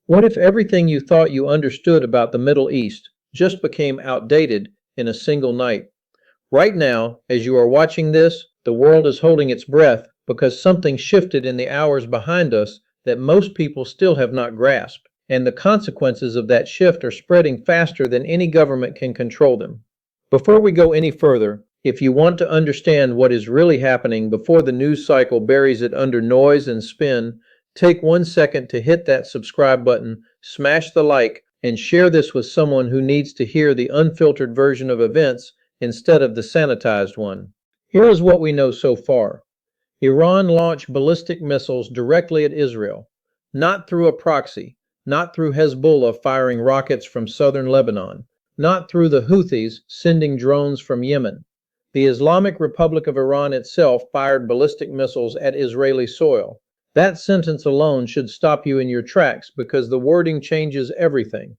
What if everything you thought you understood about the Middle East just became outdated in a single night? Right now, as you are watching this, the world is holding its breath because something shifted in the hours behind us that most people still have not grasped, and the consequences of that shift are spreading faster than any government can control them. Before we go any further, if you want to understand what is really happening before the news cycle buries it under noise and spin, take 1 second to hit that subscribe button, smash the like, and share this with someone who needs to hear the unfiltered version of events instead of the sanitized one. Here is what we know so far. Iran launched ballistic missiles directly at Israel, not through a proxy, not through Hezbollah firing rockets from southern Lebanon, not through the Houthis sending drones from Yemen. The Islamic Republic of Iran itself fired ballistic missiles at Israeli soil. That sentence alone should stop you in your tracks because the wording changes everything.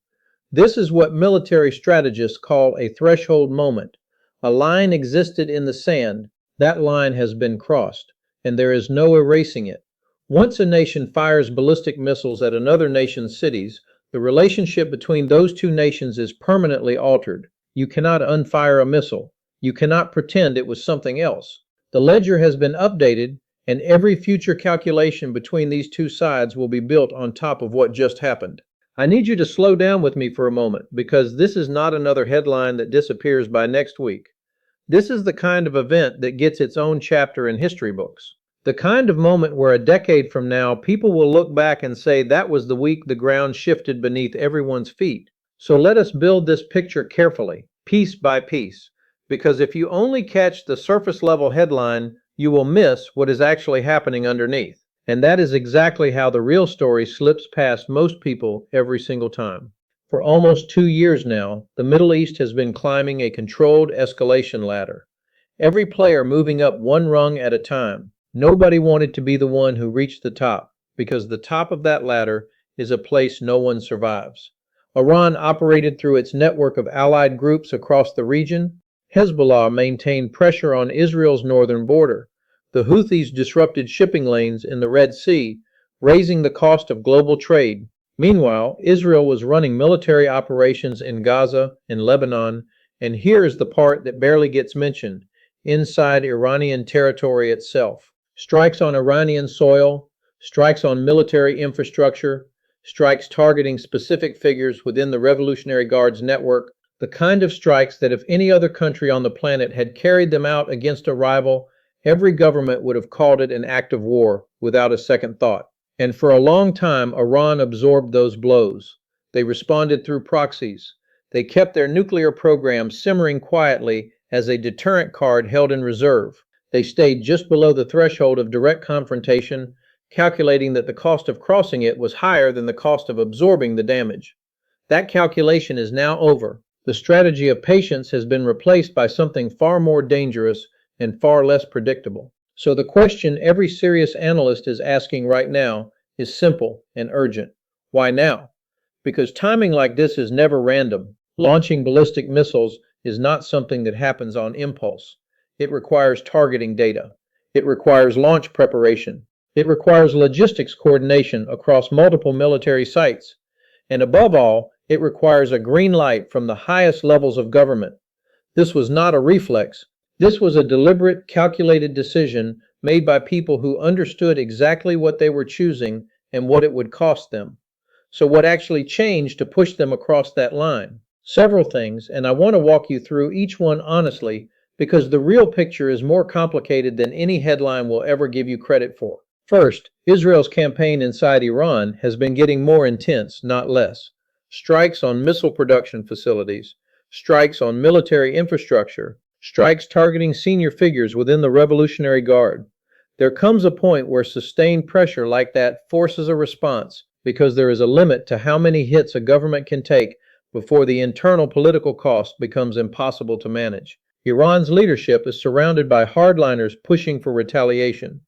This is what military strategists call a threshold moment. A line existed in the sand. That line has been crossed, and there is no erasing it. Once a nation fires ballistic missiles at another nation's cities, the relationship between those two nations is permanently altered. You cannot unfire a missile. You cannot pretend it was something else. The ledger has been updated, and every future calculation between these two sides will be built on top of what just happened. I need you to slow down with me for a moment because this is not another headline that disappears by next week. This is the kind of event that gets its own chapter in history books. The kind of moment where a decade from now, people will look back and say that was the week the ground shifted beneath everyone's feet. So let us build this picture carefully, piece by piece, because if you only catch the surface level headline, you will miss what is actually happening underneath. And that is exactly how the real story slips past most people every single time. For almost 2 years now, the Middle East has been climbing a controlled escalation ladder. Every player moving up one rung at a time. Nobody wanted to be the one who reached the top, because the top of that ladder is a place no one survives. Iran operated through its network of allied groups across the region. Hezbollah maintained pressure on Israel's northern border. The Houthis disrupted shipping lanes in the Red Sea, raising the cost of global trade. Meanwhile, Israel was running military operations in Gaza and Lebanon, and here is the part that barely gets mentioned, inside Iranian territory itself. Strikes on Iranian soil, strikes on military infrastructure, strikes targeting specific figures within the Revolutionary Guard's network, the kind of strikes that if any other country on the planet had carried them out against a rival, every government would have called it an act of war without a second thought. And for a long time, Iran absorbed those blows. They responded through proxies. They kept their nuclear program simmering quietly as a deterrent card held in reserve. They stayed just below the threshold of direct confrontation, calculating that the cost of crossing it was higher than the cost of absorbing the damage. That calculation is now over. The strategy of patience has been replaced by something far more dangerous and far less predictable. So the question every serious analyst is asking right now is simple and urgent. Why now? Because timing like this is never random. Launching ballistic missiles is not something that happens on impulse. It requires targeting data. It requires launch preparation. It requires logistics coordination across multiple military sites. And above all, it requires a green light from the highest levels of government. This was not a reflex. This was a deliberate, calculated decision made by people who understood exactly what they were choosing and what it would cost them. So what actually changed to push them across that line? Several things, and I want to walk you through each one honestly because the real picture is more complicated than any headline will ever give you credit for. First, Israel's campaign inside Iran has been getting more intense, not less. Strikes on missile production facilities, strikes on military infrastructure, strikes targeting senior figures within the Revolutionary Guard. There comes a point where sustained pressure like that forces a response because there is a limit to how many hits a government can take before the internal political cost becomes impossible to manage. Iran's leadership is surrounded by hardliners pushing for retaliation.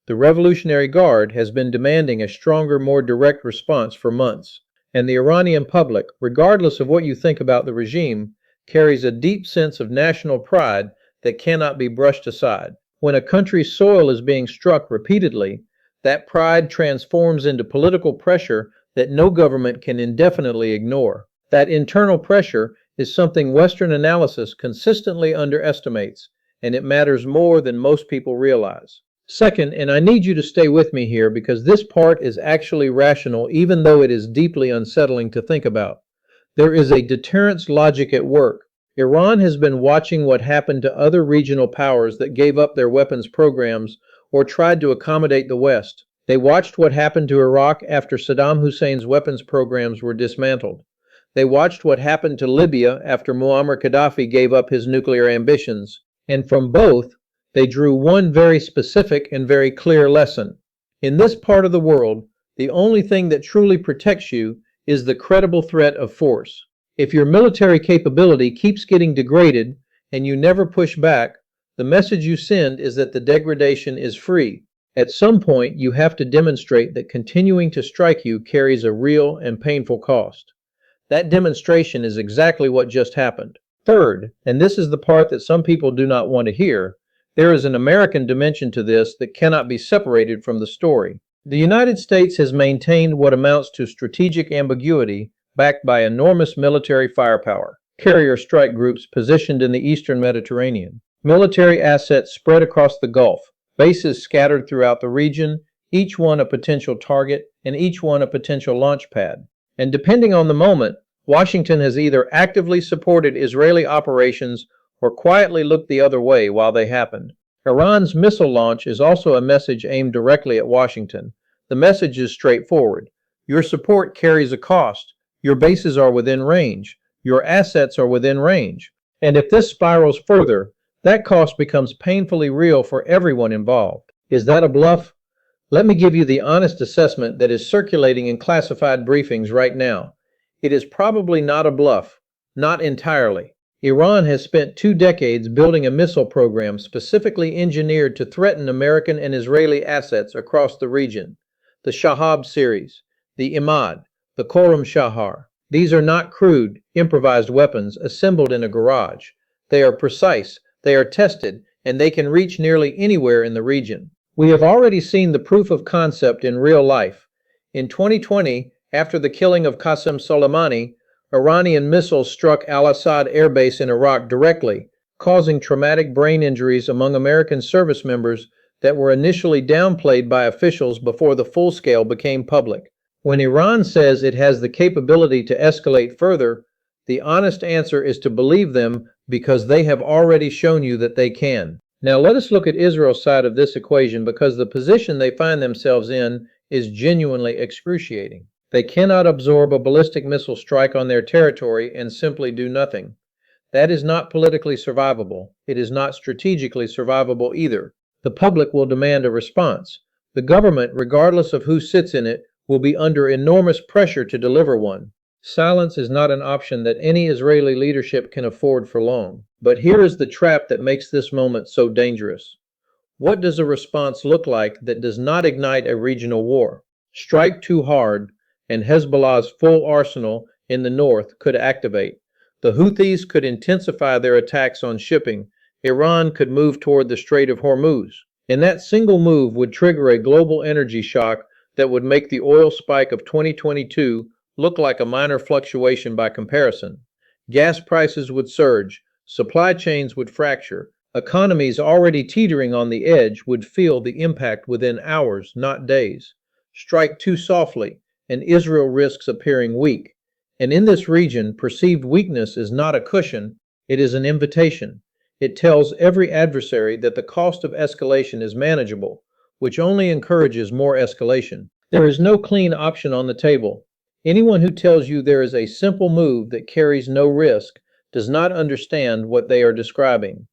The Revolutionary Guard has been demanding a stronger, more direct response for months, and the Iranian public, regardless of what you think about the regime, carries a deep sense of national pride that cannot be brushed aside. When a country's soil is being struck repeatedly, that pride transforms into political pressure that no government can indefinitely ignore. That internal pressure is something Western analysis consistently underestimates, and it matters more than most people realize. Second, and I need you to stay with me here because this part is actually rational even though it is deeply unsettling to think about. There is a deterrence logic at work. Iran has been watching what happened to other regional powers that gave up their weapons programs or tried to accommodate the West. They watched what happened to Iraq after Saddam Hussein's weapons programs were dismantled. They watched what happened to Libya after Muammar Gaddafi gave up his nuclear ambitions. And from both, they drew one very specific and very clear lesson. In this part of the world, the only thing that truly protects you is the credible threat of force. If your military capability keeps getting degraded and you never push back, the message you send is that the degradation is free. At some point, you have to demonstrate that continuing to strike you carries a real and painful cost. That demonstration is exactly what just happened. Third, and this is the part that some people do not want to hear, there is an American dimension to this that cannot be separated from the story. The United States has maintained what amounts to strategic ambiguity backed by enormous military firepower, carrier strike groups positioned in the eastern Mediterranean, military assets spread across the Gulf, bases scattered throughout the region, each one a potential target and each one a potential launch pad. And depending on the moment, Washington has either actively supported Israeli operations or quietly looked the other way while they happened. Iran's missile launch is also a message aimed directly at Washington. The message is straightforward. Your support carries a cost. Your bases are within range. Your assets are within range. And if this spirals further, that cost becomes painfully real for everyone involved. Is that a bluff? Let me give you the honest assessment that is circulating in classified briefings right now. It is probably not a bluff. Not entirely. Iran has spent 2 decades building a missile program specifically engineered to threaten American and Israeli assets across the region. The Shahab series, the Imad, the Khorram Shahar. These are not crude, improvised weapons assembled in a garage. They are precise, they are tested, and they can reach nearly anywhere in the region. We have already seen the proof of concept in real life. In 2020, after the killing of Qasem Soleimani, Iranian missiles struck Al-Assad Air Base in Iraq directly, causing traumatic brain injuries among American service members that were initially downplayed by officials before the full scale became public. When Iran says it has the capability to escalate further, the honest answer is to believe them because they have already shown you that they can. Now let us look at Israel's side of this equation because the position they find themselves in is genuinely excruciating. They cannot absorb a ballistic missile strike on their territory and simply do nothing. That is not politically survivable. It is not strategically survivable either. The public will demand a response. The government, regardless of who sits in it, will be under enormous pressure to deliver one. Silence is not an option that any Israeli leadership can afford for long. But here is the trap that makes this moment so dangerous. What does a response look like that does not ignite a regional war? Strike too hard, and Hezbollah's full arsenal in the north could activate. The Houthis could intensify their attacks on shipping. Iran could move toward the Strait of Hormuz. And that single move would trigger a global energy shock that would make the oil spike of 2022 look like a minor fluctuation by comparison. Gas prices would surge, supply chains would fracture, economies already teetering on the edge would feel the impact within hours, not days. Strike too softly, and Israel risks appearing weak. And in this region, perceived weakness is not a cushion, it is an invitation. It tells every adversary that the cost of escalation is manageable, which only encourages more escalation. There is no clean option on the table. Anyone who tells you there is a simple move that carries no risk does not understand what they are describing.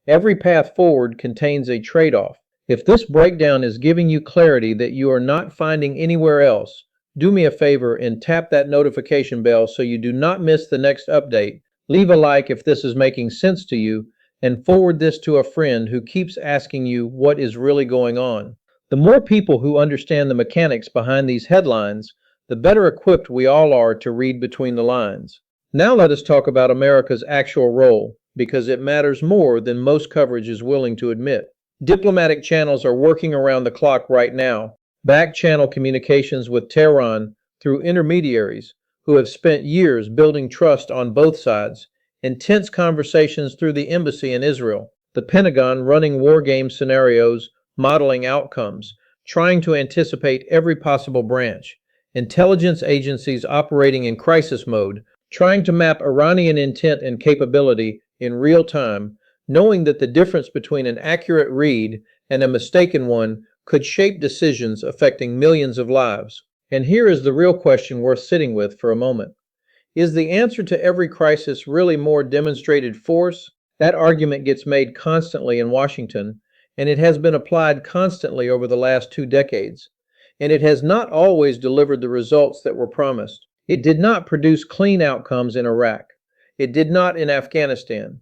Every path forward contains a trade-off. If this breakdown is giving you clarity that you are not finding anywhere else, do me a favor and tap that notification bell so you do not miss the next update. Leave a like if this is making sense to you, and forward this to a friend who keeps asking you what is really going on. The more people who understand the mechanics behind these headlines, the better equipped we all are to read between the lines. Now let us talk about America's actual role, because it matters more than most coverage is willing to admit. Diplomatic channels are working around the clock right now. Back-channel communications with Tehran, through intermediaries who have spent years building trust on both sides, intense conversations through the embassy in Israel, the Pentagon running war game scenarios, modeling outcomes, trying to anticipate every possible branch, intelligence agencies operating in crisis mode, trying to map Iranian intent and capability in real time, knowing that the difference between an accurate read and a mistaken one could shape decisions affecting millions of lives. And here is the real question worth sitting with for a moment. Is the answer to every crisis really more demonstrated force? That argument gets made constantly in Washington, and it has been applied constantly over the last 2 decades. And it has not always delivered the results that were promised. It did not produce clean outcomes in Iraq. It did not in Afghanistan.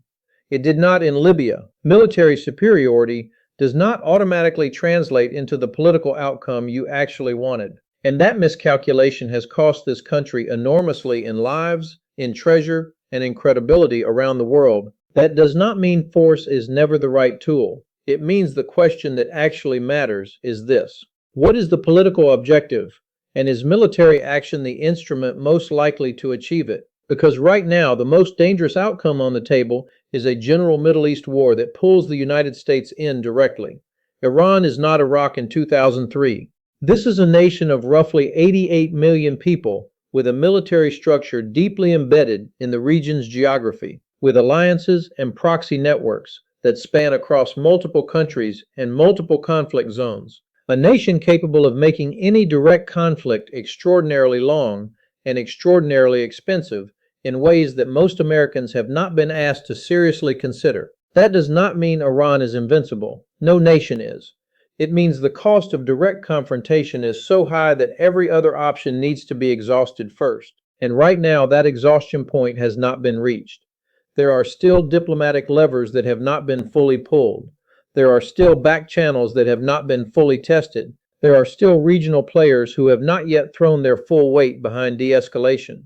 It did not in Libya. Military superiority does not automatically translate into the political outcome you actually wanted. And that miscalculation has cost this country enormously in lives, in treasure, and in credibility around the world. That does not mean force is never the right tool. It means the question that actually matters is this: what is the political objective? And is military action the instrument most likely to achieve it? Because right now, the most dangerous outcome on the table is a general Middle East war that pulls the United States in directly. Iran is not Iraq in 2003. This is a nation of roughly 88 million people with a military structure deeply embedded in the region's geography, with alliances and proxy networks that span across multiple countries and multiple conflict zones. A nation capable of making any direct conflict extraordinarily long and extraordinarily expensive in ways that most Americans have not been asked to seriously consider. That does not mean Iran is invincible. No nation is. It means the cost of direct confrontation is so high that every other option needs to be exhausted first. And right now, that exhaustion point has not been reached. There are still diplomatic levers that have not been fully pulled. There are still back channels that have not been fully tested. There are still regional players who have not yet thrown their full weight behind de-escalation.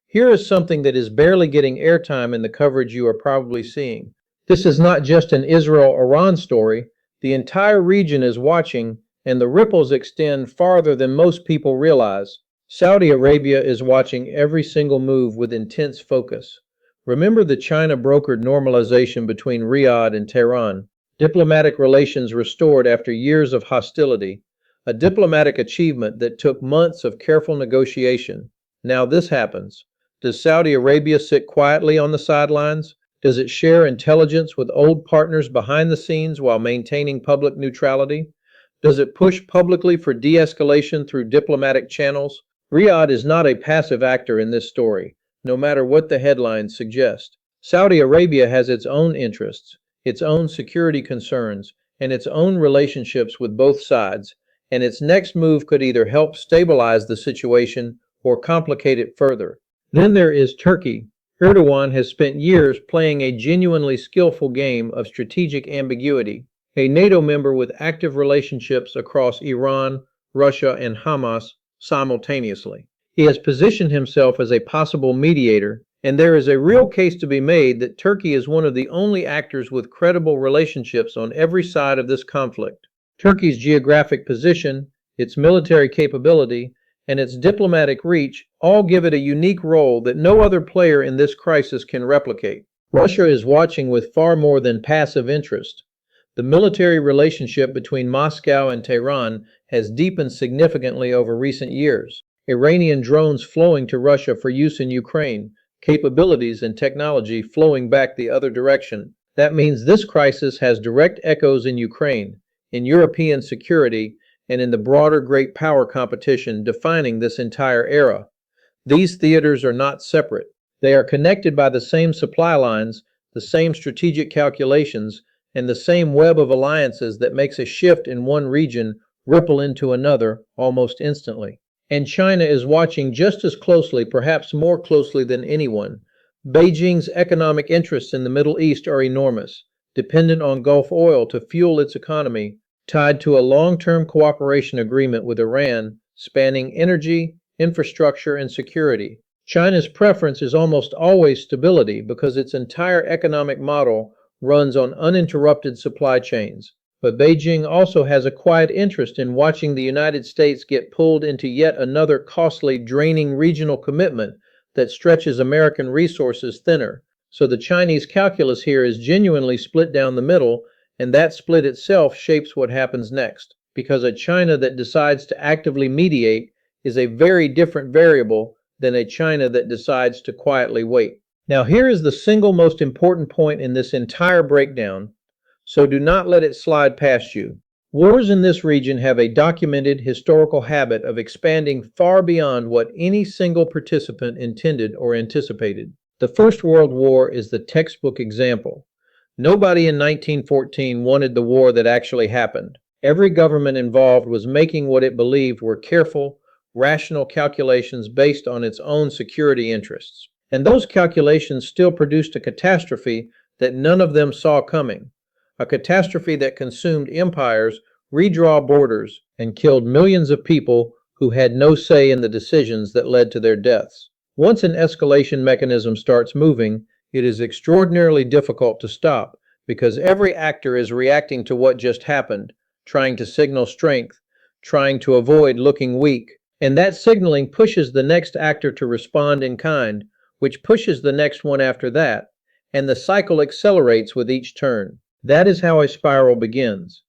Here is something that is barely getting airtime in the coverage you are probably seeing. This is not just an Israel-Iran story. The entire region is watching, and the ripples extend farther than most people realize. Saudi Arabia is watching every single move with intense focus. Remember the China-brokered normalization between Riyadh and Tehran, diplomatic relations restored after years of hostility, a diplomatic achievement that took months of careful negotiation. Now this happens. Does Saudi Arabia sit quietly on the sidelines? Does it share intelligence with old partners behind the scenes while maintaining public neutrality? Does it push publicly for de-escalation through diplomatic channels? Riyadh is not a passive actor in this story, no matter what the headlines suggest. Saudi Arabia has its own interests, its own security concerns, and its own relationships with both sides, and its next move could either help stabilize the situation or complicate it further. Then there is Turkey. Erdogan has spent years playing a genuinely skillful game of strategic ambiguity, a NATO member with active relationships across Iran, Russia, and Hamas simultaneously. He has positioned himself as a possible mediator, and there is a real case to be made that Turkey is one of the only actors with credible relationships on every side of this conflict. Turkey's geographic position, its military capability, and its diplomatic reach all give it a unique role that no other player in this crisis can replicate. Russia is watching with far more than passive interest. The military relationship between Moscow and Tehran has deepened significantly over recent years. Iranian drones flowing to Russia for use in Ukraine, capabilities and technology flowing back the other direction. That means this crisis has direct echoes in Ukraine, in European security, and in the broader great power competition defining this entire era. These theaters are not separate. They are connected by the same supply lines, the same strategic calculations, and the same web of alliances that makes a shift in one region ripple into another almost instantly. And China is watching just as closely, perhaps more closely than anyone. Beijing's economic interests in the Middle East are enormous, dependent on Gulf oil to fuel its economy, tied to a long-term cooperation agreement with Iran spanning energy, infrastructure, and security. China's preference is almost always stability because its entire economic model runs on uninterrupted supply chains. But Beijing also has a quiet interest in watching the United States get pulled into yet another costly, draining regional commitment that stretches American resources thinner. So the Chinese calculus here is genuinely split down the middle, and that split itself shapes what happens next. Because a China that decides to actively mediate is a very different variable than a China that decides to quietly wait. Now, here is the single most important point in this entire breakdown, so do not let it slide past you. Wars in this region have a documented historical habit of expanding far beyond what any single participant intended or anticipated. The First World War is the textbook example. Nobody in 1914 wanted the war that actually happened. Every government involved was making what it believed were careful, rational calculations based on its own security interests. And those calculations still produced a catastrophe that none of them saw coming. A catastrophe that consumed empires, redraw borders, and killed millions of people who had no say in the decisions that led to their deaths. Once an escalation mechanism starts moving, it is extraordinarily difficult to stop because every actor is reacting to what just happened, trying to signal strength, trying to avoid looking weak. And that signaling pushes the next actor to respond in kind, which pushes the next one after that, and the cycle accelerates with each turn. That is how a spiral begins.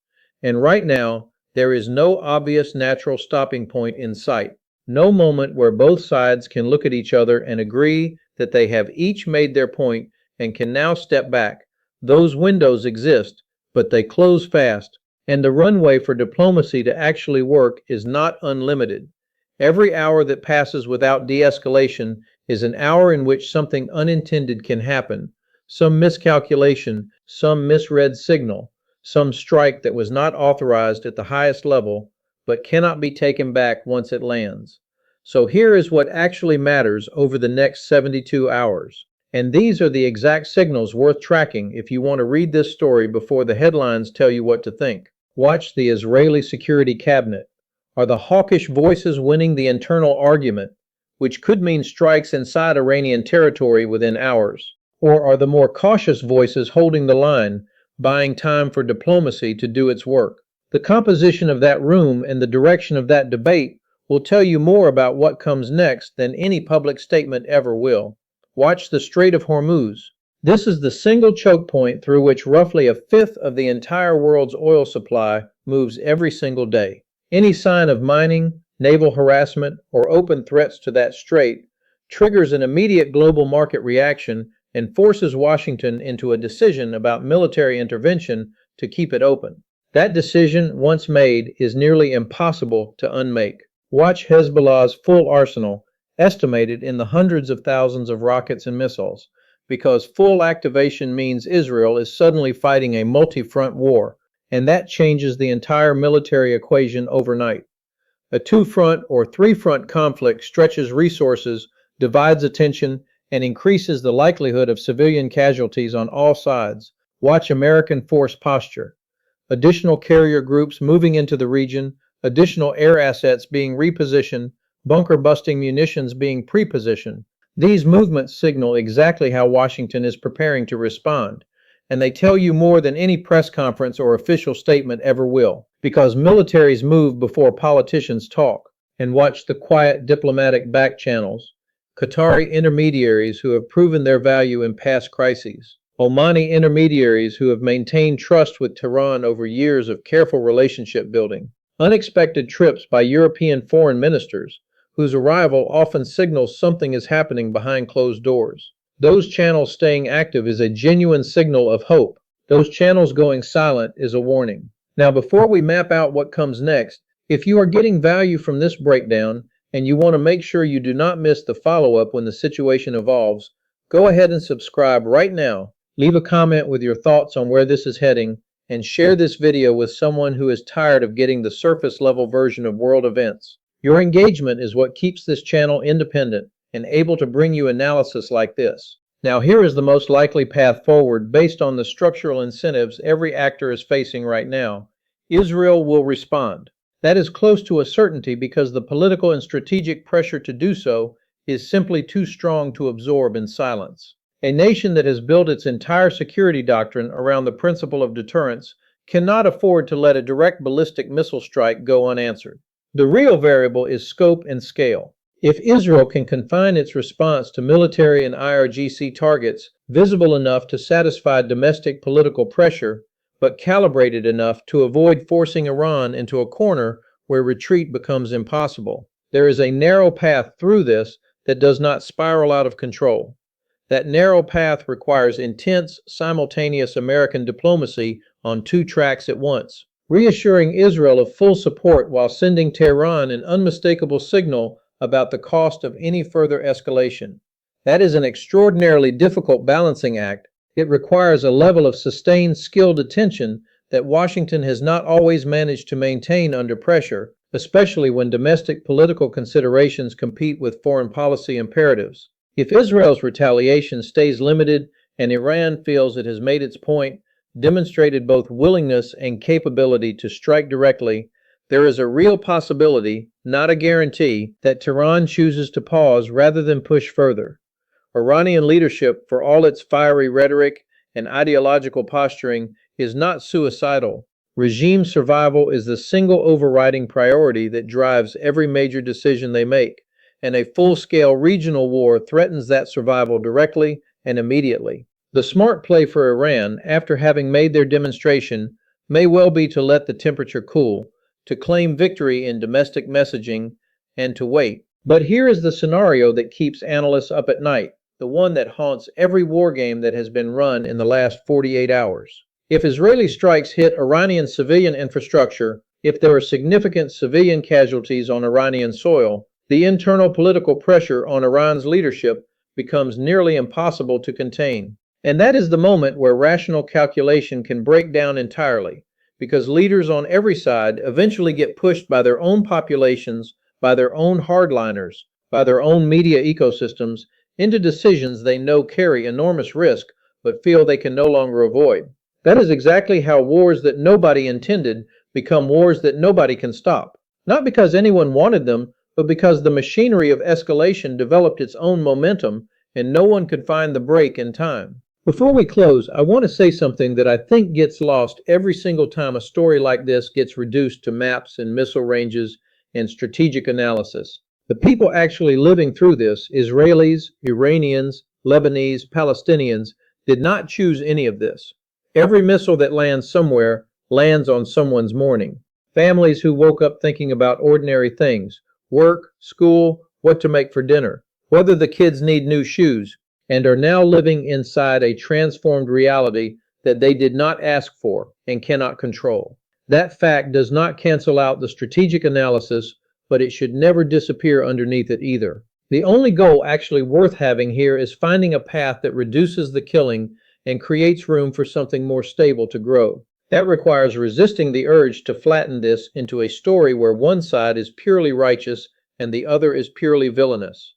And right now, there is no obvious natural stopping point in sight. No moment where both sides can look at each other and agree that they have each made their point and can now step back. Those windows exist, but they close fast, and the runway for diplomacy to actually work is not unlimited. Every hour that passes without de-escalation is an hour in which something unintended can happen. Some miscalculation, some misread signal, some strike that was not authorized at the highest level, but cannot be taken back once it lands. So here is what actually matters over the next 72 hours. And these are the exact signals worth tracking if you want to read this story before the headlines tell you what to think. Watch the Israeli Security Cabinet. Are the hawkish voices winning the internal argument, which could mean strikes inside Iranian territory within hours? Or are the more cautious voices holding the line, buying time for diplomacy to do its work? The composition of that room and the direction of that debate will tell you more about what comes next than any public statement ever will. Watch the Strait of Hormuz. This is the single choke point through which roughly a fifth of the entire world's oil supply moves every single day. Any sign of mining, naval harassment, or open threats to that strait triggers an immediate global market reaction and forces Washington into a decision about military intervention to keep it open. That decision, once made, is nearly impossible to unmake. Watch Hezbollah's full arsenal, estimated in the hundreds of thousands of rockets and missiles, because full activation means Israel is suddenly fighting a multi-front war, and that changes the entire military equation overnight. A two-front or three-front conflict stretches resources, divides attention, and increases the likelihood of civilian casualties on all sides. Watch American force posture. Additional carrier groups moving into the region, additional air assets being repositioned, bunker-busting munitions being pre-positioned. These movements signal exactly how Washington is preparing to respond, and they tell you more than any press conference or official statement ever will, because militaries move before politicians talk. And watch the quiet diplomatic back channels. Qatari intermediaries who have proven their value in past crises. Omani intermediaries who have maintained trust with Tehran over years of careful relationship building. Unexpected trips by European foreign ministers, whose arrival often signals something is happening behind closed doors. Those channels staying active is a genuine signal of hope. Those channels going silent is a warning. Now, before we map out what comes next, if you are getting value from this breakdown, and you want to make sure you do not miss the follow-up when the situation evolves, go ahead and subscribe right now. Leave a comment with your thoughts on where this is heading, and share this video with someone who is tired of getting the surface-level version of world events. Your engagement is what keeps this channel independent and able to bring you analysis like this. Now, here is the most likely path forward based on the structural incentives every actor is facing right now. Israel will respond. That is close to a certainty because the political and strategic pressure to do so is simply too strong to absorb in silence. A nation that has built its entire security doctrine around the principle of deterrence cannot afford to let a direct ballistic missile strike go unanswered. The real variable is scope and scale. If Israel can confine its response to military and IRGC targets visible enough to satisfy domestic political pressure, but calibrated enough to avoid forcing Iran into a corner where retreat becomes impossible, there is a narrow path through this that does not spiral out of control. That narrow path requires intense, simultaneous American diplomacy on two tracks at once, reassuring Israel of full support while sending Tehran an unmistakable signal about the cost of any further escalation. That is an extraordinarily difficult balancing act. It requires a level of sustained, skilled attention that Washington has not always managed to maintain under pressure, especially when domestic political considerations compete with foreign policy imperatives. If Israel's retaliation stays limited and Iran feels it has made its point, demonstrated both willingness and capability to strike directly, there is a real possibility, not a guarantee, that Tehran chooses to pause rather than push further. Iranian leadership, for all its fiery rhetoric and ideological posturing, is not suicidal. Regime survival is the single overriding priority that drives every major decision they make, and a full-scale regional war threatens that survival directly and immediately. The smart play for Iran, after having made their demonstration, may well be to let the temperature cool, to claim victory in domestic messaging, and to wait. But here is the scenario that keeps analysts up at night, the one that haunts every war game that has been run in the last 48 hours. If Israeli strikes hit Iranian civilian infrastructure, if there are significant civilian casualties on Iranian soil, the internal political pressure on Iran's leadership becomes nearly impossible to contain. And that is the moment where rational calculation can break down entirely, because leaders on every side eventually get pushed by their own populations, by their own hardliners, by their own media ecosystems, into decisions they know carry enormous risk but feel they can no longer avoid. That is exactly how wars that nobody intended become wars that nobody can stop. Not because anyone wanted them, but because the machinery of escalation developed its own momentum and no one could find the break in time. Before we close, I want to say something that I think gets lost every single time a story like this gets reduced to maps and missile ranges and strategic analysis. The people actually living through this, Israelis, Iranians, Lebanese, Palestinians, did not choose any of this. Every missile that lands somewhere lands on someone's morning. Families who woke up thinking about ordinary things, work, school, what to make for dinner, whether the kids need new shoes, and are now living inside a transformed reality that they did not ask for and cannot control. That fact does not cancel out the strategic analysis, but it should never disappear underneath it either. The only goal actually worth having here is finding a path that reduces the killing and creates room for something more stable to grow. That requires resisting the urge to flatten this into a story where one side is purely righteous and the other is purely villainous.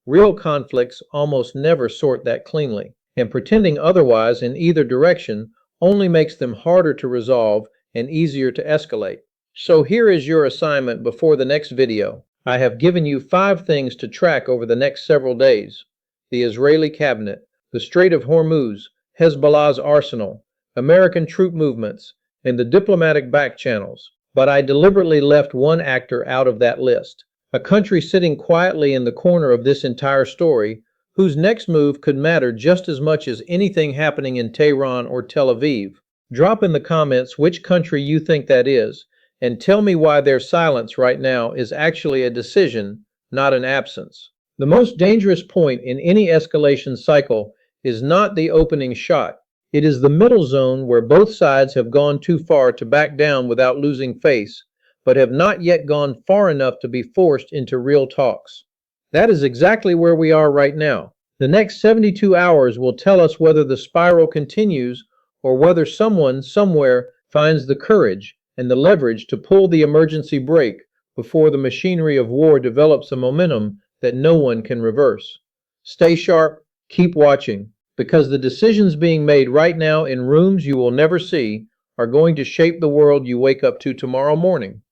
Real conflicts almost never sort that cleanly, and pretending otherwise in either direction only makes them harder to resolve and easier to escalate. So here is your assignment before the next video. I have given you 5 things to track over the next several days: the Israeli cabinet, the Strait of Hormuz, Hezbollah's arsenal, American troop movements, and the diplomatic back channels. But I deliberately left one actor out of that list. A country sitting quietly in the corner of this entire story, whose next move could matter just as much as anything happening in Tehran or Tel Aviv. Drop in the comments which country you think that is, and tell me why their silence right now is actually a decision, not an absence. The most dangerous point in any escalation cycle is not the opening shot. It is the middle zone where both sides have gone too far to back down without losing face, but have not yet gone far enough to be forced into real talks. That is exactly where we are right now. The next 72 hours will tell us whether the spiral continues or whether someone somewhere finds the courage and the leverage to pull the emergency brake before the machinery of war develops a momentum that no one can reverse. Stay sharp, keep watching, because the decisions being made right now in rooms you will never see are going to shape the world you wake up to tomorrow morning.